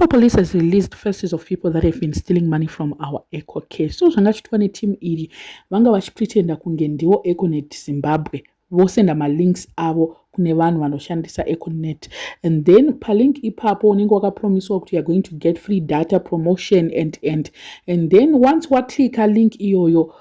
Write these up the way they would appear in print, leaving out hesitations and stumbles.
Police has released faces of people that have been stealing money from our EcoCash. So zvangachitwa neteam iri vanga vachipretenda kunge ndivo Econet Zimbabwe vosenda malinks avo kune vanhu vanoshandisa Econet, and then palink ipapo unenge wakapromiswa kuti you are going to get free data promotion and then once waklika link iyoyo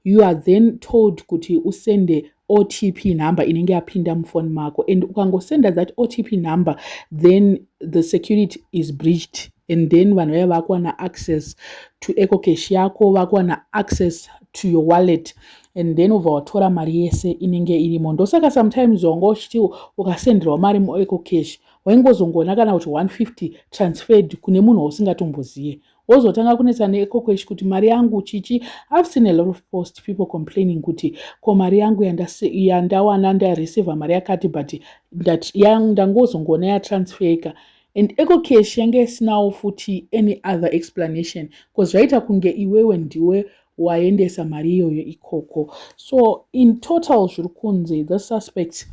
you are then told kuti usende OTP number inenge yapinda mufoni mako, and ukangosenda that OTP number then the security is breached, and then vanhu vaya vakuwana access to EcoCash yako, vakuwana access to your wallet, and then ubva watora mari yese inenge irimo. Ndosaka sometimes wanga uchiti ukasenderwa mari muEcoCash waingozongona kana kuti 150 transferred kune munhu usingatomboziye, wozotanga kunetsa neEcoCash kuti mari yangu chichi. I've seen a lot of posts people complaining kuti ko mari yangu yandawana ndareceive mari yakati but ndangozongona yatransferka, and EcoCash yange isinawo futi any other explanation because zvaita kunge iwewe ndiwe waendesa mari iyoyo ikoko. So in total zviri kunzi the suspects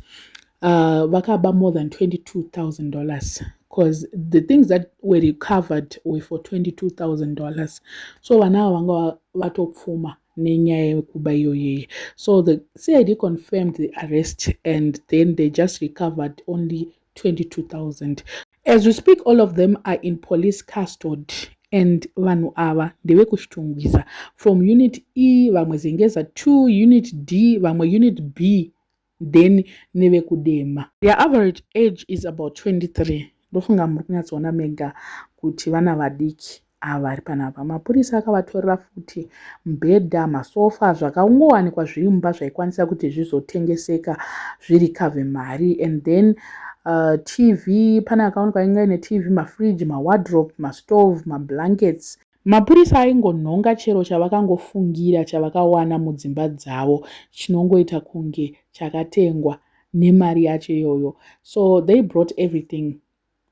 vakaba more than $22,000 because the things that were recovered were for $22,000. So vana vanga vatopfuma nenyaya yekuba iyoyo. So the CID confirmed the arrest and then they just recovered only $22,000. As we speak, all of them are in police custody, and vanhu ava ndeve kushitungwiza from unit E vamwe zengeza 2, unit D vamwe unit B, then neve kudema. Their average age is about 23. Ndofunga muri kunyatsoona mega kuti vana vadiki ava vari panapa. Mapurisa akavatorera futi mubhedha, masofa zvakaungowanikwa zviri mumba zvaikwanisa kuti zvizotengeseka zvirikave mari, and then TV, pana akaonekwa inga ine TV, mafridge, mawardrobe, mastove, mablankets. Mapurisa aingonhonga chero chavakangofungira chavakawana mudzimba dzavo chinongoita kunge chakatengwa nemari yacho iyoyo. So they brought everything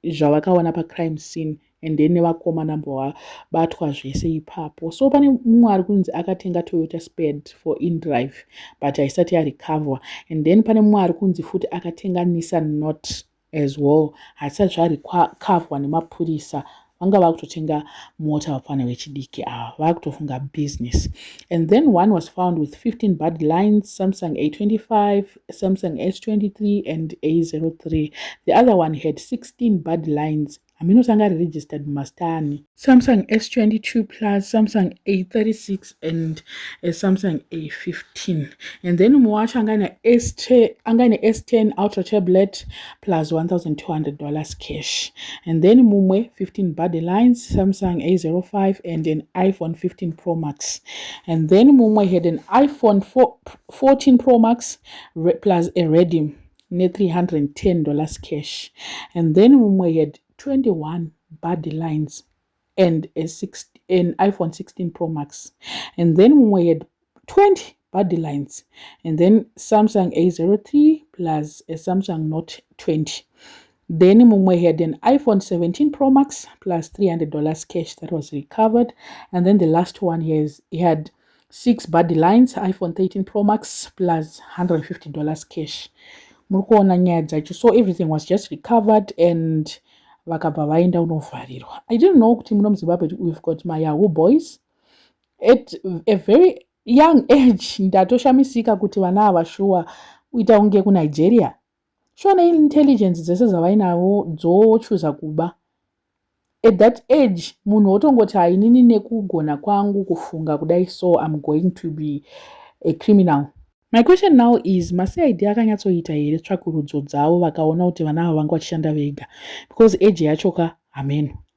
zvavakawana pacrime scene and then nevakomana vabatwa zvese ipapo. So pane mumwe ari kunzi akatenga Toyota Sped for InDrive but haisati yarecover, and then pane mumwe ari kunzi futi akatenga Nissan Note as well, haisati zvarecoverwa nemapurisa. Vanga vakutotenga mota vapana vechidiki ava vakutofunga business. And then one was found with 15 bad lines, Samsung A25, Samsung S23 and A03. The other one had 16 bad lines. Aminotanga registered mastani, Samsung S22 Plus, Samsung A36 and a Samsung A15. And then muwacho angane S10 Ultra tablet plus $1,200 cash. And then mumwe 15 bad lines, Samsung A05 and an iPhone 15 Pro Max. And then mumwe had an iPhone 14 Pro Max plus a Redeem ne $310 cash. And then mumwe had 21 bad lines and an iPhone 16 Pro Max. And then we had 20 bad lines and then Samsung A03 plus a Samsung Note 20. Then we had an iPhone 17 Pro Max plus $300 cash that was recovered. And then the last one he had 6 bad lines, iPhone 13 Pro Max plus $150 cash. So everything was just recovered and vakabva vaenda unovharirwa. I didn't know kuti muno muZimbabwe we've got my Yahoo boys at a very young age. Ndatoshamisika kuti vana ava shuwa uita unge kuNigeria. Shuwa neintelligence dzese dzavainavo dzochuza kuba. At that age munhu otongoti hainini nekugona kwangu kufunga kudai, so I'm going to be a criminal. My question now is, maCID akanyatsoita here tsvakurudzo dzavo vakaona kuti vana ava vanga vachishanda vega, because age yachoka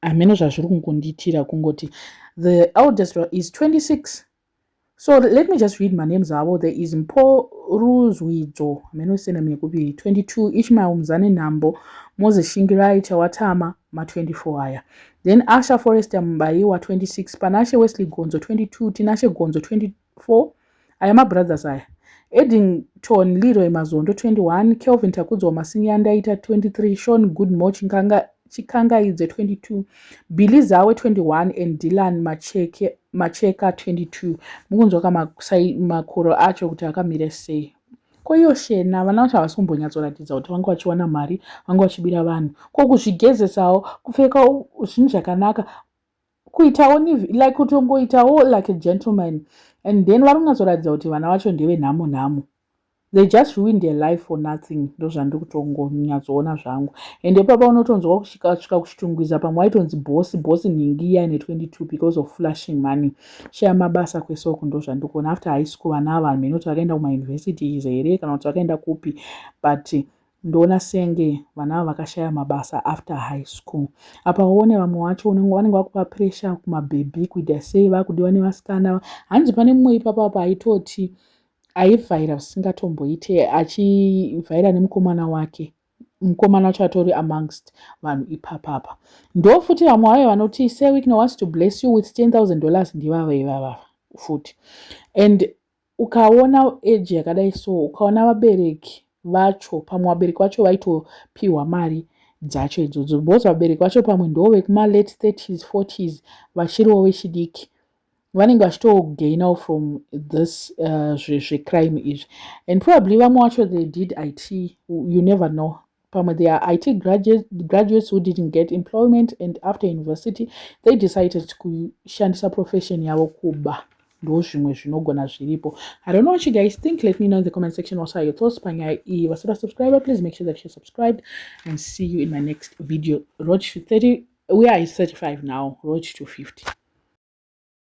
ameno zvazviri kungondiitira kungoti the eldest is 26. So let me just read my names avo. There is Mpo Ruzwidzo ameno sena mekupiri 22, Ishmael Mzane Nambo, Moses Shingirai Chawatama ma 24 aya. Then Asha Forrester Mbaiwa 26, Panashe Wesley Gonzo 22, Tinashe Gonzo 24. I am my brothers aya. Eddington Leroy Mazondo 21, Kelvin Takudzo Masinyandaita 23, Sean Goodmo Chikanga is 22, Billy Zawe 21 and Dylan Macheka 22. Mukunzoka makuro acho kuti akamire sei. ko iyo shena vana vacho havasi kumbonyatsoratidza kuti vanga vachiwana mari, vanga vachibira vanhu, ko kuzvigezesawo, kupfekawo zvinhu zvakanaka, kuitawo like kutongoitawo like a gentleman, and then vari kunyatsoratidza kuti vana vacho ndeve nhamo nhamo. They just ruined their life for nothing. Ndo zvandiri kutonyatsoona zvangu. Ende papa unotonzwa kusvika kuchitungwiza pamwe waitonzi bosi nhingi iya ine 22 because of flashing money. Shaya mabasa kwesoko ndo zvandiri kuona. After high school vana ava hamene kuti vakaenda kumauniversities here kana kuti vakaenda kupi, but ndoona senge vana ava vakashaya mabasa after high school. Apa uone vamwe vacho vanenge vakupa pressure kumabhebhi kuita sei vakudiwa nevasikana. Hanzi pane mumwe ipapa apa aitoti aivhaira zvisingatomboite, achivhaira nemukomana wake, mukomana wacho atori amongst vanhu ipapapa. Ndo futi vamwe vavo vanoti say Wicknell wants to bless you with $10,000 ndivava ivava futi. And ukaona age yakadai so, ukaona vabereki vacho, pamwe vabereki vacho vaitopiwa mari dzacho idzodzo, because vabereki vacho pamwe ndo vekuma late 30s 40s vachiriwo vechidiki, vanenge vachitogainawo from this zvecrime izvi. And probably vamwe vacho they did IT, you never know. Pamwe they are IT graduates who didn't get employment, and after university they decided kushandisa profession yavo kuba. Ndo zvimwe zvinogona zviripo. I don't know what you guys think. Let me know in the comment section what are your thoughts. Panya iyi vasina subscriber, please make sure that you're subscribed, and see you in my next video. Road to 30, we are at 35 now, road to 50.